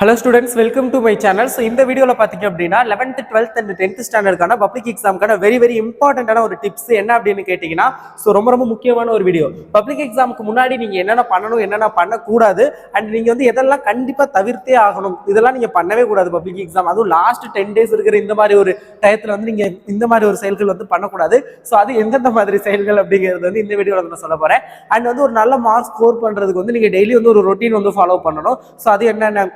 Hello students, welcome to my channel. So இந்த வீடியோல பாத்தீங்க அப்படினா 11th 12th and 10th ஸ்டாண்டர்ட்கான பப்ளிக் எக்ஸாம்க்கான வெரி இம்பார்ட்டன்ட்டான ஒரு டிப்ஸ் என்ன அப்படினு கேட்டிங்கனா ரொம்ப முக்கியமான ஒரு வீடியோ. பப்ளிக் எக்ஸாமுக்கு முன்னாடி நீங்க என்னென்ன பண்ணணும் என்னென்ன பண்ண கூடாது and நீங்க வந்து எதெல்லாம் கண்டிப்பா தவிர்த்தே ஆகணும். இதெல்லாம் நீங்க பண்ணவே கூடாது பப்ளிக் எக்ஸாம். அதுவும் லாஸ்ட் 10 days இருக்கிற இந்த மாதிரி ஒரு டயத்துல வந்து நீங்க இந்த மாதிரி ஒரு செயல்கள் வந்து பண்ண கூடாது. சோ அது எந்தெந்த மாதிரி செயல்கள் அப்படிங்கிறது வந்து இந்த வீடியோல நான் சொல்ல போறேன். and வந்து ஒரு நல்ல மார்க் ஸ்கோர் பண்றதுக்கு வந்து நீங்க டெய்லி வந்து ஒரு ரொட்டீன் வந்து ஃபாலோ பண்ணணும். சோ அது என்னன்னா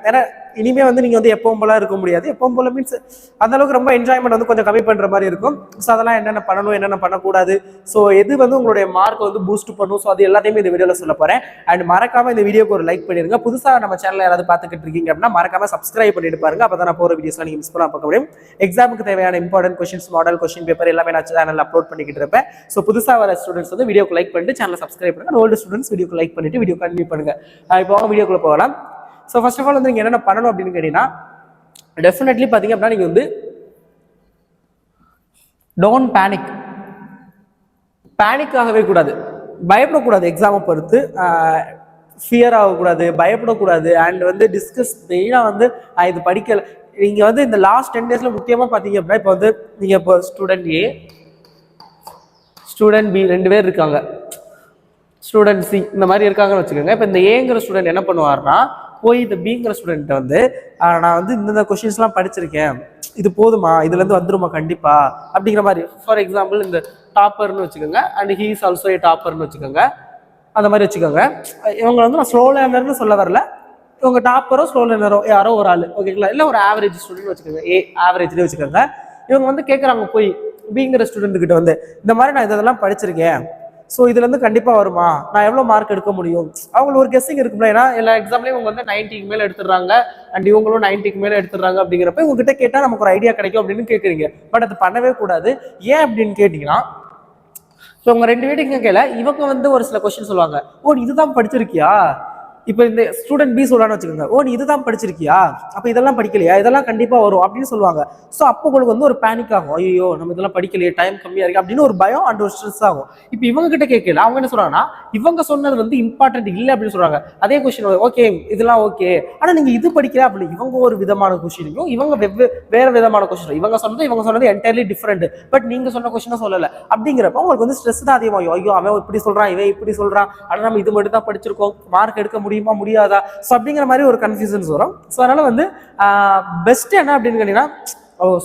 இனிமே வந்து நீங்க வந்து எப்பவும் போல இருக்க முடியாது. எப்பவும் போல மீன்ஸ் அந்த அளவுக்கு ரொம்ப என்ஜாய்மெண்ட் வந்து கொஞ்சம் கம்மி பண்ற மாதிரி இருக்கும். ஸோ அதெல்லாம் என்னென்ன பண்ணணும் என்னென்ன பண்ணக்கூடாது, ஸோ எது வந்து உங்களுடைய மார்க் வந்து பூஸ்ட் பண்ணும், ஸோ அது எல்லாத்தையுமே இந்த வீடியோல சொல்ல போறேன். அண்ட் மறக்காம இந்த வீடியோக்கு ஒரு லைக் பண்ணிருங்க. புதுசா நம்ம சேனல் யாராவது பார்த்துக்கிட்டு இருக்கீங்க அப்படின்னா மறக்காம சப்ஸ்கிரைப் பண்ணிட்டு பாருங்க. அப்பதான் நான் போற வீடியோஸ்லாம் நீங்க மிஸ் பண்ணாம பார்க்க முடியும். எக்ஸாமுக்கு தேவையான important questions, model question paper எல்லாமே நான் சேனல் அப்லோட் பண்ணிக்கிட்டு இருப்பேன். ஸோ புதுசா வர ஸ்டூடெண்ட்ஸ் வந்து வீடியோக்கு லைக் பண்ணிட்டு சேனல் சப்ஸ்கிரைப் பண்ணுங்க. ஓல்டு ஸ்டூடெண்ட்ஸ் வீடியோக்கு லைக் பண்ணிட்டு வீடியோ கண்டினியூ பண்ணுங்க. இப்போ வீடியோக்குள்ள போகலாம். ஸோ ஃபர்ஸ்ட் ஆஃப் ஆல் வந்து நீங்க என்னென்ன பண்ணணும் அப்படின்னு கேட்டீங்கன்னா, டெஃபினெட்லி பார்த்தீங்க அப்படின்னா நீங்க வந்து டோன்ட் பேனிக் ஆகவே கூடாது, பயப்படக்கூடாது. எக்ஸாமை பொறுத்து ஃபியர் ஆகக்கூடாது, பயப்படக்கூடாது. அண்ட் வந்து டிஸ்கஸ் மெயினாக வந்து இது படிக்கல. நீங்க வந்து இந்த லாஸ்ட் 10 daysல முக்கியமாக பார்த்தீங்க அப்படின்னா இப்போ வந்து நீங்க இப்போ ஸ்டூடெண்ட் ஏ ஸ்டூடெண்ட் பி ரெண்டு பேர் இருக்காங்க, ஸ்டூடெண்ட் சி இந்த மாதிரி இருக்காங்கன்னு வச்சுக்கோங்க. இப்போ இந்த ஏங்கிற ஸ்டூடெண்ட் என்ன பண்ணுவார்னா போய் இந்த பிங்கிற ஸ்டூடெண்ட் வந்து நான் வந்து இந்த கொஸ்டின்ஸ்லாம் படிச்சிருக்கேன், இது போதுமா, இதுல இருந்து வந்துருமா கண்டிப்பா அப்படிங்கிற மாதிரி. ஃபார் எக்ஸாம்பிள் இந்த டாப்பர்னு வச்சுக்கோங்க and he is also a டாப்பர்னு வச்சுக்கோங்க. அந்த மாதிரி வச்சுக்கோங்க. இவங்க வந்து நான் ஸ்லோ லேர்னர்னு சொல்ல வரல, இவங்க டாப்பரோ ஸ்லோ லேர்னரோ யாரோ ஒரு ஆள், ஓகேங்களா, இல்லை ஒரு ஆவரேஜ் ஸ்டூடெண்ட் வச்சுக்கோங்க, ஏ ஆவரேஜ்லேயே வச்சுக்கோங்க. இவங்க வந்து கேட்குறாங்க போய் பிங்கிற ஸ்டூடெண்ட் கிட்ட வந்து இந்த மாதிரி நான் இதெல்லாம் படிச்சிருக்கேன், ஸோ இதுல இருந்து கண்டிப்பா வருமா, நான் எவ்வளவு மார்க் எடுக்க முடியும், அவங்களுக்கு ஒரு கெஸ்ஸிங் இருக்கும்ல. ஏன்னா எல்லா எக்ஸாம்லயும் இவங்க வந்து 90க்கு மேல எடுத்துடுறாங்க அண்ட் இவங்களும் 90க்கு மேல எடுத்துடுறாங்க. அப்படிங்கிறப்ப உங்ககிட்ட கேட்டா நமக்கு ஒரு ஐடியா கிடைக்கும் அப்படின்னு கேட்குறீங்க. பட் அது பண்ணவே கூடாது. ஏன் அப்படின்னு கேட்டீங்கன்னா, ஸோ உங்க ரெண்டு பேரும் கேட்கல, இவங்க வந்து ஒரு சில கொஸ்டின் சொல்லுவாங்க, ஓ இதுதான் படிச்சிருக்கியா, இப்போ இந்த ஸ்டூடெண்ட் பி சொல்லலான்னு வச்சுக்கோங்க, ஓ நீ இதுதான் படிச்சிருக்கியா, அப்போ இதெல்லாம் படிக்கலையா, இதெல்லாம் கண்டிப்பா வரும் அப்படின்னு சொல்லுவாங்க. ஸோ அப்போ உங்களுக்கு வந்து ஒரு பேனிக் ஆகும், ஐயோ நம்ம இதெல்லாம் படிக்கலையே, டைம் கம்மியா இருக்கு அப்படின்னு ஒரு பயம் அண்ட் ஒரு ஸ்ட்ரெஸ் ஆகும். இப்போ இவங்க கிட்ட கேட்கல, அவங்க என்ன சொல்றாங்கன்னா இவங்க சொன்னது வந்து இம்பார்ட்டன்ட் இல்லை அப்படின்னு சொல்றாங்க. அதே கொஸ்டின் ஓகே இதெல்லாம் ஓகே, ஆனா நீங்க இது படிக்கல அப்படின்னு இவங்க ஒரு விதமான கொஸ்டினையும் இவங்க வேற விதமான கொஸ்டின், இவங்க சொன்னது என்டையர்லி டிஃப்ரெண்ட், பட் நீங்க சொன்ன கொஸ்டினை சொல்லலை. அப்படிங்கிறப்ப உங்களுக்கு வந்து ஸ்ட்ரெஸ் தான் அதிகமாகும். ஐயோ அவன் இப்படி சொல்றான், இவன் இப்படி சொல்றான், ஆனா நம்ம இது மட்டும் தான் படிச்சிருக்கோம், மார்க் எடுக்க முடியாதா, ஸோ அப்படிங்கிற மாதிரி ஒரு கன்ஃபியூஷன்ஸ் வரும். ஸோ அதனால வந்து பெஸ்ட் என்ன அப்படின்னு கேட்டீங்கன்னா,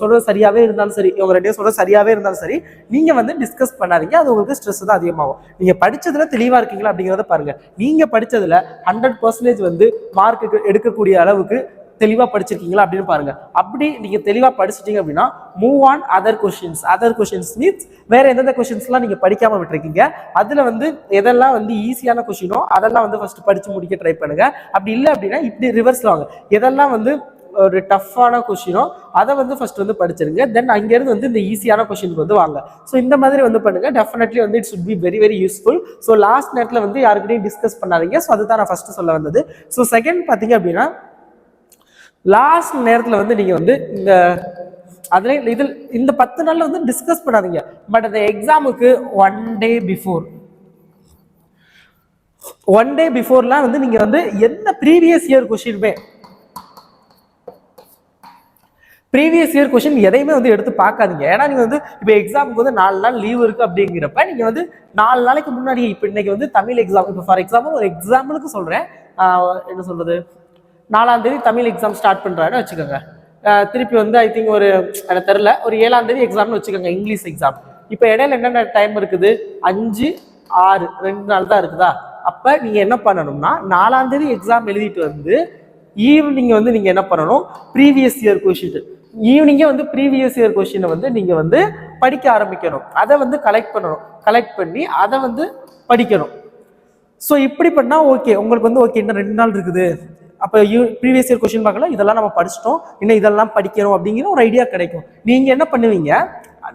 சொல்றது சரியாவே இருந்தாலும் சரி, இவங்க ரெண்டு சொல்றது சரியாவே இருந்தாலும் சரி, நீங்க வந்து டிஸ்கஸ் பண்ணாதீங்க. அது உங்களுக்கு ஸ்ட்ரெஸ் தான் அதிகமாகும். நீங்க படிச்சதுல தெளிவா இருக்கீங்களா அப்படிங்கிறத பாருங்க. நீங்க படிச்சதுல 100% வந்து மார்க் எடுக்கக்கூடிய அளவுக்கு தெளிவா படிச்சிருக்கீங்களா அப்படின்னு பாருங்க. அப்படி நீங்க தெளிவா படிச்சிட்டீங்க அப்படின்னா move on other questions means வேற எந்தெந்த கொஸ்டின்ஸ்லாம் நீங்க படிக்காம விட்டுருக்கீங்க, அதுல வந்து எதெல்லாம் வந்து ஈஸியான கொஸ்டினோ அதெல்லாம் வந்து ஃபர்ஸ்ட் படிச்சு முடிக்க ட்ரை பண்ணுங்க. அப்படி இல்லை அப்படின்னா இப்படி ரிவர்ஸ்ல வாங்க, எதெல்லாம் வந்து ஒரு டஃப்பான கொஸ்டினோ அதை வந்து ஃபர்ஸ்ட் வந்து படிச்சிருங்க. தென் அங்கேருந்து வந்து இந்த ஈஸியான கொஸ்டினுக்கு வந்து வாங்க. ஸோ இந்த மாதிரி வந்து பண்ணுங்க. டெஃபினெட்லி வந்து it should be very useful. So last நேரத்தில் வந்து யாருக்கிட்டையும் டிஸ்கஸ் பண்ணாதீங்க. ஸோ அதுதான் நான் ஃபர்ஸ்ட் சொல்ல வந்தது. ஸோ செகண்ட் பார்த்தீங்க அப்படின்னா, லாஸ்ட் நேரத்தில் வந்து நீங்க வந்து இந்த 10 நாள்ல வந்து டிஸ்கஸ் பண்ணாதீங்க. பட் அந்த எக்ஸாமுக்கு ஒன் டே பிஃபோர்லாம் வந்து நீங்க வந்து எந்த ப்ரீவியஸ் இயர் கொஸ்டின் எதையுமே வந்து எடுத்து பார்க்காதீங்க. ஏன்னா நீங்க வந்து இப்போ எக்ஸாமுக்கு வந்து 4 நாள் லீவ் இருக்கு அப்படிங்கிறப்ப நீங்க வந்து 4 நாளைக்கு முன்னாடி, இப்போ இன்னைக்கு வந்து தமிழ் எக்ஸாம், இப்போ ஃபார் எக்ஸாம்பிள் ஒரு எக்ஸாம்பிளுக்கு சொல்றேன், என்ன சொல்றது, 4ஆம் தேதி தமிழ் எக்ஸாம் ஸ்டார்ட் பண்றான்னு வச்சுக்கோங்க. திருப்பி வந்து ஐ திங்க் ஒரு எனக்கு தெரியல ஒரு 7ஆம் தேதி எக்ஸாம்னு வச்சுக்கோங்க, இங்கிலீஷ் எக்ஸாம். இப்போ இடையில என்னென்ன டைம் இருக்குது, 5, 6 2 நாள் தான் இருக்குதா. அப்ப நீங்க என்ன பண்ணணும்னா 4ஆம் தேதி எக்ஸாம் எழுதிட்டு வந்து ஈவினிங் வந்து நீங்க என்ன பண்ணணும், ப்ரீவியஸ் இயர் கொஸ்டின் ஈவினிங்கே வந்து ப்ரீவியஸ் இயர் கொஸ்டினை வந்து நீங்க வந்து படிக்க ஆரம்பிக்கணும். அதை வந்து கலெக்ட் பண்ணி அதை வந்து படிக்கணும். ஸோ இப்படி பண்ணா ஓகே, உங்களுக்கு வந்து ஓகே இன்னும் 2 நாள் இருக்குது, அப்போ ப்ரீவியஸ் இயர் கொஸ்டின் பார்க்கலாம், இதெல்லாம் நம்ம படிச்சிட்டோம், இன்னும் இதெல்லாம் படிக்கணும் அப்படிங்கிற ஒரு ஐடியா கிடைக்கும். நீங்க என்ன பண்ணுவீங்க,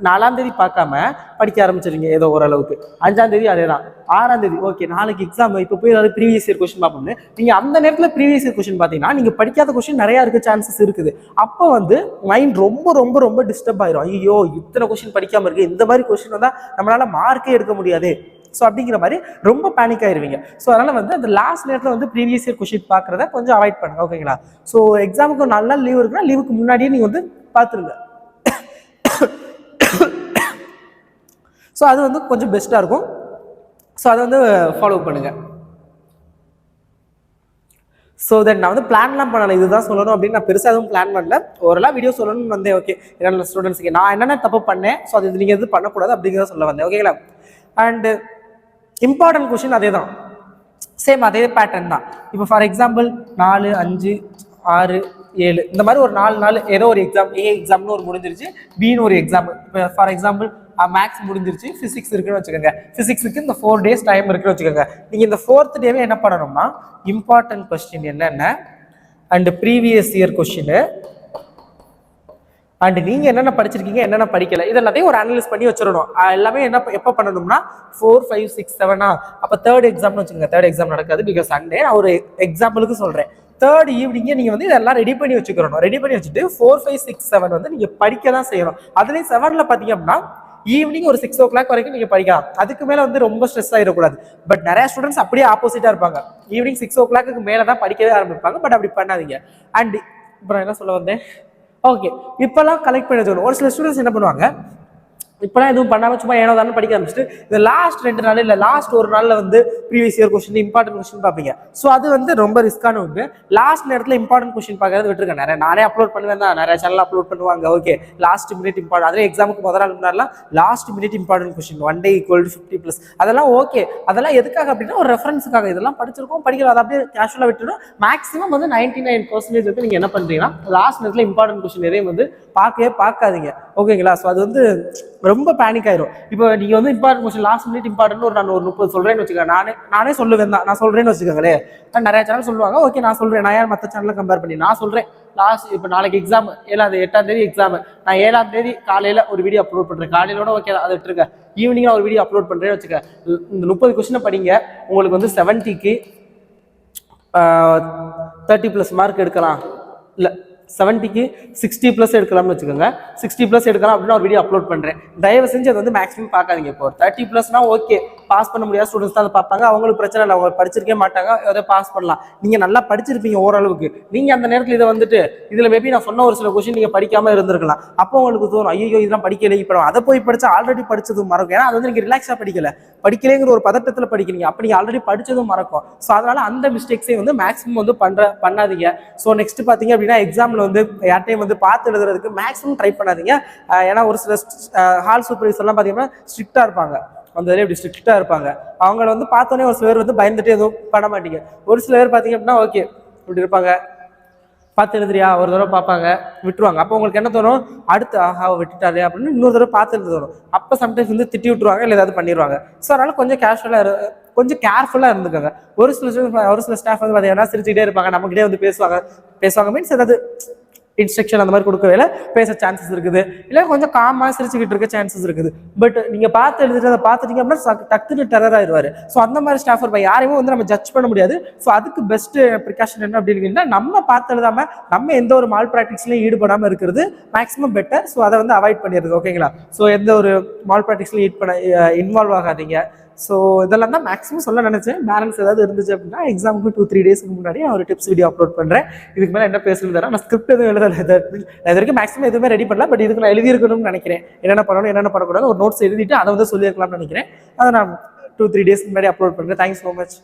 4ஆம் தேதி பார்க்காம படிக்க ஆரம்பிச்சிருங்க ஏதோ ஓரளவுக்கு. 5ஆம் தேதி அதே தான், 6ஆம் தேதி ஓகே நாளைக்கு எக்ஸாம், இப்போ போய் ஏதாவது ப்ரீவியஸ் இயர் கொஸ்டின் பார்ப்போம்னு நீங்க அந்த நேரத்தில் ப்ரீவியஸ் இயர் கொஸ்டின் பார்த்தீங்கன்னா நீங்க படிக்காத கொஸ்டின் நிறைய இருக்க சான்சஸ் இருக்குது. அப்போ வந்து மைண்ட் ரொம்ப டிஸ்டர்ப் ஆயிரும். ஐயோ இத்தனை கொஸ்டின் படிக்காம இருக்கு, இந்த மாதிரி கொஸ்டின் வந்தா நம்மளால மார்க்கே எடுக்க முடியாது. ஸோ அப்படிங்கிற மாதிரி ரொம்ப பேனிக் ஆயிருவீங்க. ஸோ அதனால் வந்து அந்த லாஸ்ட் நேரத்தில் வந்து ப்ரீவியஸ் இயர் கொஷின் பார்க்குறத கொஞ்சம் அவாய்ட் பண்ணுங்க. ஓகேங்களா? ஸோ எக்ஸாமுக்கு நல்ல லீவ் இருக்குன்னா லீவுக்கு முன்னாடியே நீங்கள் வந்து பார்த்துருங்க. ஸோ அது வந்து கொஞ்சம் பெஸ்ட்டாக இருக்கும். ஸோ அதை வந்து ஃபாலோ பண்ணுங்கள். ஸோ தென் நான் வந்து பிளான்லாம் பண்ணலை, இதுதான் சொல்லணும் அப்படின்னு நான் பெருசாக எதுவும் பிளான் பண்ணல. ஓரளவு வீடியோ சொல்லணும்னு வந்தேன். ஓகே, என்னென்ன ஸ்டூடெண்ட்ஸுக்கு நான் என்னென்ன தப்பு பண்ணேன், ஸோ அது நீங்கள் எதுவும் பண்ணக்கூடாது அப்படிங்கிறத சொல்ல வந்தேன். ஓகேங்களா? அண்டு இம்பார்ட்டன்ட் கொஷின் அதே தான், சேம் அதே பேட்டர்ன் தான். இப்போ ஃபார் எக்ஸாம்பிள் 4, 5, 6, 7 இந்த மாதிரி ஒரு 4 நாள் ஏதோ ஒரு எக்ஸாம், ஏ எக்ஸாம்னு ஒரு முடிஞ்சிருச்சு, பின்னு ஒரு எக்ஸாம். இப்போ ஃபார் எக்ஸாம்பிள் மேக்ஸ் முடிஞ்சிருச்சு, ஃபிசிக்ஸ் இருக்குன்னு வச்சுக்கோங்க. ஃபிசிக்ஸுக்கு இந்த 4 days டைம் இருக்குன்னு வச்சுக்கோங்க. நீங்கள் இந்த 4th டேவே என்ன பண்ணணும்னா இம்பார்ட்டன்ட் கொஸ்டின் என்னென்ன and previous year question and நீங்கள் என்னென்ன படிச்சிருக்கீங்க என்னென்ன படிக்கல இது எல்லாத்தையும் ஒரு அனலைஸ் பண்ணி வச்சிடணும். எல்லாமே என்ன எப்போ பண்ணணும்னா 4, 5, 6, 7 அப்போ தேர்ட் எக்ஸாம்னு வச்சுக்கோங்க. தேர்ட் எக்ஸாம் நடக்காது, பிகாஸ் சண்டே. நான் ஒரு எக்ஸாம்பிளுக்கு சொல்கிறேன். தேர்ட் ஈவினிங்கே நீங்கள் வந்து இதெல்லாம் ரெடி பண்ணி வச்சுக்கிறணும். ரெடி பண்ணி வச்சுட்டு 4, 5, 6, 7 வந்து நீங்கள் படிக்க தான் செய்யணும். அதுலேயும் 7ல் பார்த்தீங்க அப்படின்னா ஈவினிங் ஒரு 6 o'clock வரைக்கும் நீங்கள் படிக்கலாம். அதுக்கு மேலே வந்து ரொம்ப ஸ்ட்ரெஸ் ஆகிடக்கூடாது. பட் நிறைய ஸ்டூடெண்ட்ஸ் அப்படியே ஆப்போசிட்டாக இருப்பாங்க. ஈவினிங் 6 o'clock மேலே தான் படிக்கவே ஆரம்பிப்பாங்க. பட் அப்படி பண்ணாதீங்க. அண்ட் இப்போ என்ன சொல்ல வந்தேன், ஓகே, இப்போல்லாம் கலெக்ட் பண்ணி வச்சுக்கணும். ஒரு சில ஸ்டூடெண்ட்ஸ் என்ன பண்ணுவாங்க, இப்போலாம் எதுவும் பண்ணாமல் சும்மா ஏனோ தானே படிக்க ஆரம்பிச்சுட்டு இந்த லாஸ்ட் 2 நாள் இல்லை லாஸ்ட் ஒரு நாளில் வந்து previous year question important question பார்ப்பீங்க. ஸோ அது வந்து ரொம்ப ரிஸ்க்கான ஒன்று. லாஸ்ட் நேரத்தில் இம்பார்ட்டன்ட் கொஸ்டின் பார்க்கறது விட்டுருக்கேன். நானே அப்லோட் பண்ணுவேன் தான், நிறைய சேனல் அப்லோட் பண்ணுவாங்க. ஓகே, லாஸ்ட் மினிட் இம்பார்ட்டன்ட், அதே எக்ஸாமுக்கு முதல் நாள் முன்னாடிலாம் last minute important question 1 day = 50+. அதெல்லாம் ஓகே, அதெல்லாம் எதுக்காக அப்படின்னா ஒரு ரெஃபரன்ஸுக்காக. இதெல்லாம் படிச்சிருக்கோம், படிக்கலாம், அதை அப்படியே கேஷுவலாக விட்டுடும். மேக்ஸிமம் வந்து 99% வந்து நீங்கள் என்ன பண்ணுறீங்கன்னா லாஸ்ட் நேரத்தில் இம்பார்ட்டன்ட் கொஸ்டின் எதையும் வந்து பார்க்காதீங்க. ஓகேங்களா? ஸோ அது வந்து ரொம்ப பேனிக் ஆயிரும். இப்போ நீங்க வந்து important question last minute important நான் ஒரு 30 சொல்றேன்னு வச்சுக்கோங்க. நானே சொல்லுவேன் தான், நான் சொல்றேன்னு வச்சுக்கோங்களேன். நிறைய சேனல் சொல்லுவாங்க. ஓகே, நான் சொல்றேன். நான் யார் மற்ற சேனலை கம்பேர் பண்ணி நான் சொல்றேன். லாஸ்ட் இப்போ நாளைக்கு எக்ஸாம் 8ஆம் தேதி எக்ஸாம். நான் 7ஆம் தேதி காலையில ஒரு வீடியோ அப்லோட் பண்றேன். காலையிலோட ஓகே அதை விட்டுருங்க. ஈவினிங் ஒரு வீடியோ அப்லோட் பண்றேன்னு வச்சுக்க. இந்த 30 கொஸ்டினை படிங்க. உங்களுக்கு வந்து 70க்கு 30+ மார்க் எடுக்கலாம். இல்லை 70க்கு 60+ எடுக்கலாம்னு வச்சுக்கோங்க. 60+ எடுக்கலாம் அப்படின்னு ஒரு வீடியோ அப்லோட் பண்ணுறேன். தயவு செஞ்சு அது வந்து மேக்ஸிமம் பார்க்காதீங்க. இப்போ 30+னா ஓகே, பாஸ் பண்ண முடியாத ஸ்டூடெண்ட்ஸ் தான் அதை பார்ப்பாங்க. அவங்களுக்கு பிரச்சனை இல்லை, அவங்க படிச்சிருக்கே மாட்டாங்க, அதை பாஸ் பண்ணலாம். நீங்கள் நல்லா படிச்சிருப்பீங்க ஓரளவுக்கு. நீங்கள் அந்த நேரத்தில் இதை வந்துட்டு இதில் மேபி நான் சொன்ன ஒரு சில கொஸ்டின் நீங்கள் படிக்காமல் இருந்திருக்கலாம். அப்போ உங்களுக்கு தோணும், ஐயோ இதெல்லாம் படிக்கலை, இப்போ அதை போய் படித்தா ஆல்ரெடி படித்ததும் மறக்கும். ஏன்னா அது வந்து நீங்கள் ரிலாக்ஸாக படிக்கலைங்கிற ஒரு பதட்டத்தில் படிக்கிறீங்க. அப்போ நீங்கள் ஆல்ரெடி படித்ததும் மறக்கும். ஸோ அதனால் அந்த மிஸ்டேக்ஸே வந்து மேக்ஸிமம் வந்து பண்ணாதீங்க. ஸோ நெக்ஸ்ட் பார்த்தீங்க அப்படின்னா எக்ஸாமில் வந்து யார்ட்டையும் வந்து பார்த்து எழுதுறதுக்கு மேக்ஸிமம் ட்ரை பண்ணாதீங்க. ஏன்னா ஒரு சில ஹால் சூப்பர்வைசர்லாம் பார்த்தீங்கன்னா ஸ்ட்ரிக்டாக இருப்பாங்க. அந்த இப்படி ஸ்ட்ரிக்டாக இருப்பாங்க. அவங்கள வந்து பார்த்தோன்னே ஒரு சில பேர் வந்து பயந்துட்டு எதுவும் பண்ண மாட்டீங்க. ஒரு சில பேர் பார்த்தீங்க அப்படின்னா ஓகே இப்படி இருப்பாங்க, பார்த்து எழுதுறியா ஒரு தடவை பார்ப்பாங்க, விட்டுருவாங்க. அப்போ உங்களுக்கு என்ன தோணும், அடுத்து ஆஹா விட்டுட்டாரு அப்படின்னு இன்னொரு தடவை பார்த்து எழுத தோணும். அப்போ சம்டைம்ஸ் வந்து திட்டி விட்டுருவாங்க, இல்லை ஏதாவது பண்ணிடுவாங்க. ஸோ அதனால கொஞ்சம் கேர்ஃபுல்லாக இருந்துக்கோங்க. ஒரு சில ஸ்டாஃப் வந்து பார்த்தீங்கன்னா சிரிச்சுக்கிட்டே இருப்பாங்க, நம்மகிட்டே வந்து பேசுவாங்க மீன்ஸ் ஏதாவது இன்ஸ்ட்ரக்ஷன் அந்த மாதிரி கொடுக்கவே பேச சான்சஸ் இருக்குது. இல்லை கொஞ்சம் காமாக சிரிச்சுக்கிட்டு இருக்க சான்சஸ் இருக்குது. பட் நீங்கள் பார்த்து எழுதிட்டு அதை பார்த்துட்டீங்க அப்படின்னா டக்குன்னு டெரர் ஆயிடுவார். ஸோ அந்த மாதிரி ஸ்டாஃப் இருப்பாங்க, யாரையுமே வந்து நம்ம ஜட்ஜ் பண்ண முடியாது. ஸோ அதுக்கு பெஸ்ட் ப்ரிகாஷன் என்ன அப்படின்னு நம்ம பார்த்து எழுதாமல் நம்ம எந்த ஒரு மால் ப்ராக்டிஸ்லையும் ஈடுபடாமல் இருக்கிறது மேக்ஸிமம் பெட்டர். ஸோ அதை வந்து அவாய்ட் பண்ணிடுறது. ஓகேங்களா? ஸோ எந்த ஒரு மால் ப்ராக்டிஸ்லையும் இன்வால்வ் ஆகாதீங்க. ஸோ இதெல்லாம் தான் மேக்ஸிமம் சொல்ல நினைச்சேன். பேலன்ஸ் ஏதாவது இருந்துச்சு அப்படின்னா எக்ஸாமுக்கு 2-3 டேஸ்க்கு முன்னாடி நான் ஒரு டிப்ஸ் வீடியோ அப்லோட் பண்ணுறேன். இதுக்கு மேலே என்ன பேசுறது தரேன். நான் ஸ்கிரிப்ட் எதுவும் எழுதலை, நான் இது வரைக்கும் மேக்ஸிமம் எதுவுமே ரெடி பண்ணல. பட் இதுக்கு நான் எழுதியிருக்கணும்னு நினைக்கிறேன். என்னென்ன பண்ணணும் என்னென்ன பண்ணக்கூடாது ஒரு நோட்ஸ் எழுதிட்டு அதை வந்து சொல்லியிருக்கலாம்னு நினைக்கிறேன். அதை நான் 2-3 டேஸ்க்கு முன்னாடி அப்லோட் பண்ணுறேன். Thanks so much.